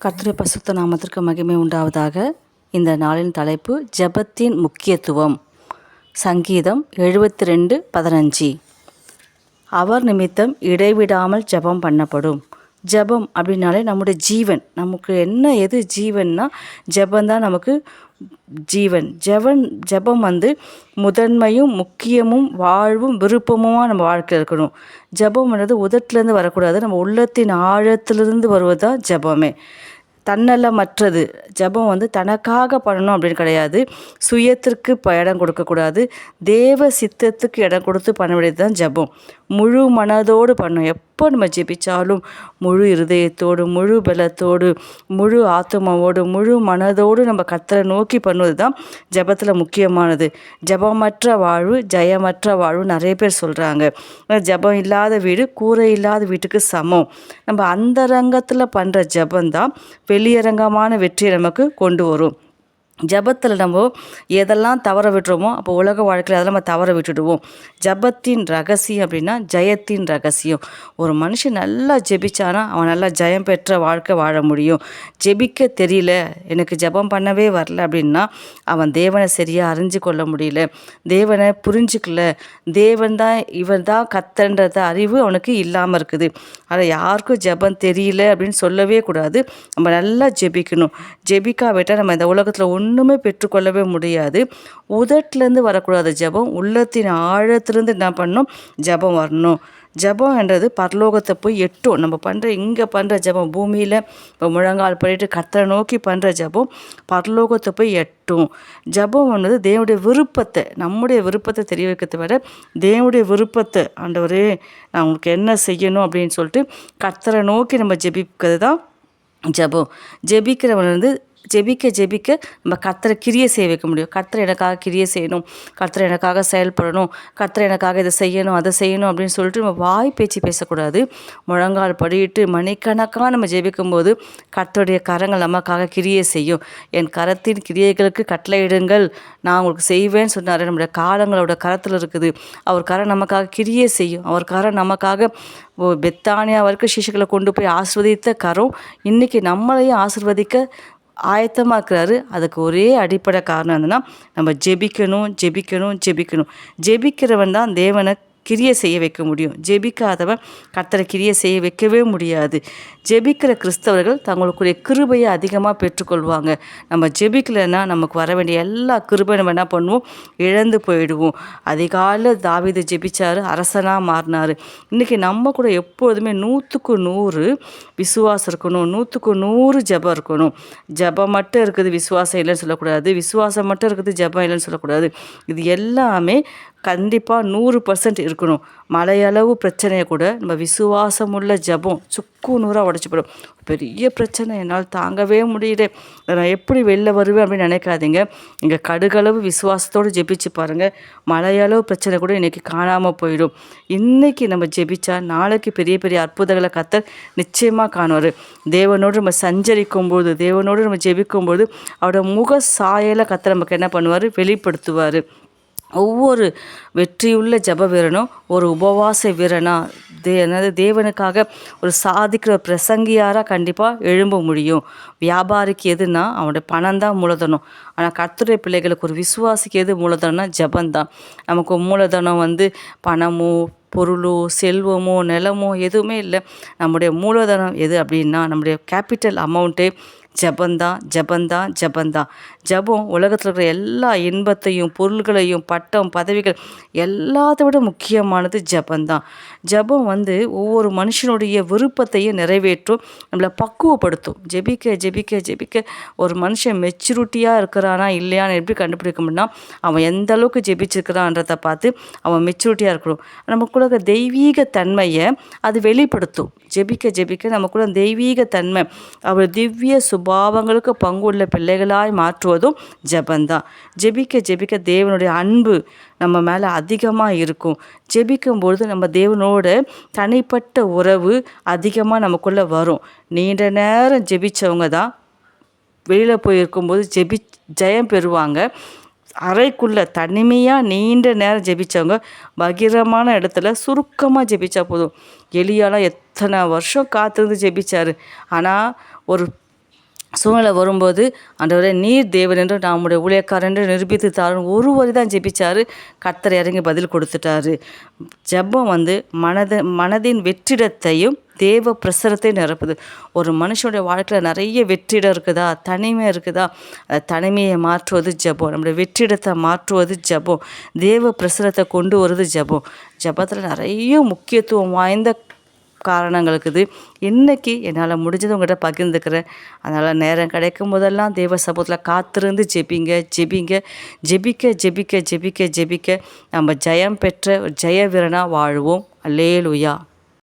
கர்த்தருடைய பரிசுத்த நாமத்திற்கு மகிமை உண்டாவதாக. இந்த நாளின் தலைப்பு ஜெபத்தின் முக்கியத்துவம். சங்கீதம் 72:15. அவர் நிமித்தம் இடைவிடாமல் ஜெபம் பண்ணப்படும். ஜெபம் அப்படின்னாலே நம்முடைய ஜீவன். நமக்கு எது ஜீவன்னா ஜெபந்தான் நமக்கு ஜீவன். ஜெபம் முதன்மையும் முக்கியமும் வாழ்வும் விருப்பமுமாக நம்ம வாழ்க்கையில் இருக்கணும். ஜெபம்ன்றது உதட்டிலேருந்து வரக்கூடாது, நம்ம உள்ளத்தின் ஆழத்திலிருந்து வருவது தான் ஜெபமே. தன்னலமற்றது. ஜெபம் தனக்காக பண்ணணும் அப்படின்னு கிடையாது. சுயத்திற்கு இடம் கொடுக்கக்கூடாது. தேவ சித்தத்துக்கு இடம் கொடுத்து பண்ண வேண்டியது தான் ஜெபம். முழு மனதோடு பண்ணணும். எப்போ நம்ம ஜெபிச்சாலும் முழு இருதயத்தோடு, முழு பலத்தோடு, முழு ஆத்மாவோடு, முழு மனதோடு நம்ம கர்த்தரை நோக்கி பண்ணுவது தான் ஜெபத்தில் முக்கியமானது. ஜெபமற்ற வாழ்வு ஜெயமற்ற வாழ்வு நிறைய பேர் சொல்கிறாங்க. ஜெபம் இல்லாத வீடு கூரை இல்லாத வீட்டுக்கு சமம். நம்ம அந்தரங்கத்தில் பண்ணுற ஜெபந்தான் வெளியரங்கமான வெற்றியை நமக்கு கொண்டு வரும். ஜெபத்தில் நம்ம எதெல்லாம் தவற விட்டுருமோ அப்போ உலக வாழ்க்கையில் அதெல்லாம் நம்ம தவற விட்டுடுவோம். ஜெபத்தின் ரகசியம் அப்படின்னா ஜெயத்தின் ரகசியம். ஒரு மனுஷன் நல்லா ஜெபிச்சானா அவன் நல்லா ஜெயம் பெற்ற வாழ்க்கை வாழ முடியும். ஜெபிக்க தெரியல, எனக்கு ஜெபம் பண்ணவே வரல அப்படின்னா அவன் தேவனை சரியாக அறிஞ்சு கொள்ள முடியல, தேவனை புரிஞ்சுக்கல, தேவன் தான் இவன் தான் கர்த்தர்ன்றத அறிவு அவனுக்கு இல்லாமல் இருக்குது. அதை யாருக்கும் ஜெபம் தெரியல அப்படின்னு சொல்லவே கூடாது. நம்ம நல்லா ஜெபிக்கணும். ஜெபிக்காவிட்டால் நம்ம இந்த உலகத்தில் ஒன்றுமே பெற்றுக்கொள்ளவே முடியாது. உதட்டிலேருந்து வரக்கூடாது ஜெபம், உள்ளத்தின் ஆழத்திலேருந்து என்ன பண்ணணும், ஜெபம் வரணும். ஜெபம் என்றது பரலோகத்தை போய் எட்டும். நம்ம இங்கே பண்ணுற ஜெபம் பூமியில் இப்போ முழங்கால் பண்ணிட்டு கர்த்தரை நோக்கி பண்ணுற ஜெபம் பரலோகத்தை போய் எட்டும். ஜெபம் தேவனுடைய விருப்பத்தை, நம்முடைய விருப்பத்தை தெரிய வைக்கிறத விட தேவனுடைய விருப்பத்தை, ஆண்டவரே நான் உங்களுக்கு என்ன செய்யணும் அப்படின்னு சொல்லிட்டு கர்த்தரை நோக்கி நம்ம ஜெபிக்கிறது தான் ஜெபம். ஜெபிக்கிறவன் ஜெபிக்க நம்ம கர்த்தரை கிரியை செய்ய வைக்க முடியும். கர்த்தரை எனக்காக கிரியை செய்யணும், கர்த்தரை எனக்காக செயல்படணும், கர்த்தரை எனக்காக இதை செய்யணும் அதை செய்யணும் அப்படின்னு சொல்லிட்டு நம்ம வாய் பேச்சு பேசக்கூடாது. முழங்கால் படிட்டு மணிக்கணக்காக நம்ம ஜெபிக்கும்போது கர்த்தருடைய கரங்கள் நமக்காக கிரியை செய்யும். என் கரத்தின் கிரியைகளுக்கு கட்டளையிடுங்கள், நான் உங்களுக்கு செய்வேன்னு சொன்னார். நம்முடைய காலங்களோட கரத்தில் இருக்குது. அவர் கரம் நமக்காக கிரியை செய்யும். அவர் கரம் நமக்காக பெத்தானியா வரைக்கும் சிசுக்களை கொண்டு போய் ஆசீர்வதித்த கரம் இன்றைக்கி நம்மளையும் ஆசீர்வதிக்க ஆயத்தமாக இருக்கிறாரு. அதுக்கு ஒரே அடிப்படை காரணம் என்னன்னா நம்ம ஜெபிக்கணும். ஜெபிக்கிறவன் தான் தேவனை கிரியை செய்ய வைக்க முடியும். ஜெபிக்காதவன் கர்த்தரை கிரியை செய்ய வைக்கவே முடியாது. ஜெபிக்கிற கிறிஸ்தவர்கள் தங்களுக்குரிய கிருபையை அதிகமாக பெற்றுக்கொள்வாங்க. நம்ம ஜெபிக்கலைன்னா நமக்கு வர வேண்டிய எல்லா கிருபையும் நம்ம என்ன பண்ணுவோம், இழந்து போயிடுவோம். அதிகாலையில் தாவீது ஜெபிச்சார், அரசனாக மாறினார். இன்றைக்கி நம்ம கூட எப்பொழுதுமே 100க்கு 100 விசுவாசம் இருக்கணும், 100க்கு 100 ஜெபம் இருக்கணும். ஜெபம் மட்டும் இருக்குது விசுவாசம் இல்லைன்னு சொல்லக்கூடாது, விசுவாசம் மட்டும் இருக்குது ஜெபம் இல்லைன்னு சொல்லக்கூடாது. இது எல்லாமே கண்டிப்பாக 100% இருக்கணும். மலையளவு பிரச்சனையை கூட நம்ம விசுவாசமுள்ள ஜெபம் சுக்கு நூறாக உடச்சிப்படும். பெரிய பிரச்சனை என்னால் தாங்கவே முடியல, நான் எப்படி வெளில வருவேன் அப்படின்னு நினைக்காதீங்க. இங்கே கடுகளவு விசுவாசத்தோடு ஜெபிச்சு பாருங்கள், மலையளவு பிரச்சனை கூட இன்றைக்கி காணாமல் போயிடும். இன்றைக்கி நம்ம ஜெபிச்சா நாளைக்கு பெரிய பெரிய அற்புதங்களை கர்த்தர் நிச்சயமாக காணுவார். தேவனோடு நம்ம சஞ்சரிக்கும்போது, தேவனோடு நம்ம ஜெபிக்கும்போது அவரோட முக சாயலை கர்த்தர் நமக்கு என்ன பண்ணுவார், வெளிப்படுத்துவார். ஒவ்வொரு வெற்றியுள்ள ஜெப வீரனும் ஒரு உபவாச வீரனா தேவனுக்காக ஒரு சாதிக்கிற பிரசங்கியாராக கண்டிப்பாக எழும்ப முடியும். வியாபாரிக்கு எதுனா அவனுடைய பணம் தான் மூலதனம். ஆனால் கர்த்தருடைய பிள்ளைகளுக்கு ஒரு விசுவாசிக்கு எது மூலதனம்னா ஜெபந்தான். நமக்கு மூலதனம் பணமோ பொருளோ செல்வமோ நிலமோ எதுவுமே இல்லை. நம்முடைய மூலதனம் எது அப்படின்னா நம்முடைய கேபிட்டல் அமௌண்ட்டே ஜெபந்தான். ஜெபம் உலகத்தில் இருக்கிற எல்லா இன்பத்தையும் பொருள்களையும் பட்டம் பதவிகள் எல்லாத்தை விட முக்கியமானது ஜெபந்தான். ஜெபம் ஒவ்வொரு மனுஷனுடைய விருப்பத்தையும் நிறைவேற்றும், நம்மளை பக்குவப்படுத்தும். ஜெபிக்க ஒரு மனுஷன் மெச்சூரிட்டியாக இருக்கிறானா இல்லையான்னு எப்படி கண்டுபிடிக்க முடியும்னா அவன் எந்த அளவுக்கு ஜெபிச்சிருக்கிறான்றதை பார்த்து அவன் மெச்சூரிட்டியாக இருக்கணும். நமக்குள்ள தெய்வீக தன்மையை அது வெளிப்படுத்தும். ஜெபிக்க நமக்குள்ள தெய்வீக தன்மை, அவர் திவ்ய சுபாவங்களுக்கு பங்குள்ள பிள்ளைகளாய் மாற்றுவதும் ஜெபந்தான். ஜெபிக்க தேவனுடைய அன்பு நம்ம மேலே அதிகமாக இருக்கும். ஜெபிக்கும்பொழுது நம்ம தேவனோட தனிப்பட்ட உறவு அதிகமாக நமக்குள்ளே வரும். நீண்ட நேரம் ஜெபிச்சவங்க தான் வெளியில் போயிருக்கும்போது ஜெயம் பெறுவாங்க. அறைக்குள்ளே தனிமையாக நீண்ட நேரம் ஜெபித்தவங்க பகிரமான இடத்துல சுருக்கமாக ஜெபிச்சா போதும். எலியாலாம் எத்தனை வருஷம் காத்திருந்து ஜெபிச்சார். ஆனால் ஒரு சூழ்நிலை வரும்போது ஆண்டவரே நீர் தேவன் என்று நம்முடைய ஊழியக்காரர் என்று நிரூபித்து தாரும் ஒரு வரி தான் ஜெபிச்சார். கர்த்தர் இறங்கி பதில் கொடுத்துட்டாரு. ஜெபம் மனதின் வெற்றிடத்தையும் தேவ பிரசரத்தை நிரப்புது. ஒரு மனுஷனுடைய வாழ்க்கையில் நிறைய வெற்றிடம் இருக்குதா, தனிமை இருக்குதா, தனிமையை மாற்றுவது ஜெபம். நம்முடைய வெற்றிடத்தை மாற்றுவது ஜெபம். தேவ பிரசரத்தை கொண்டு வருவது ஜெபம். ஜெபத்தில் நிறைய முக்கியத்துவம் வாய்ந்த காரணங்கள் இருக்குது. இன்றைக்கி என்னால் முடிஞ்சது உங்கள்கிட்ட பகிர்ந்துக்கிறேன். அதனால் நேரம் கிடைக்கும் போதெல்லாம் தேவ சமூகத்தில் காத்திருந்து ஜெபிக்க ஜெபிக்க நம்ம ஜெயம் பெற்ற ஜெய வீரனாக வாழ்வோம். அல்லேலூயா.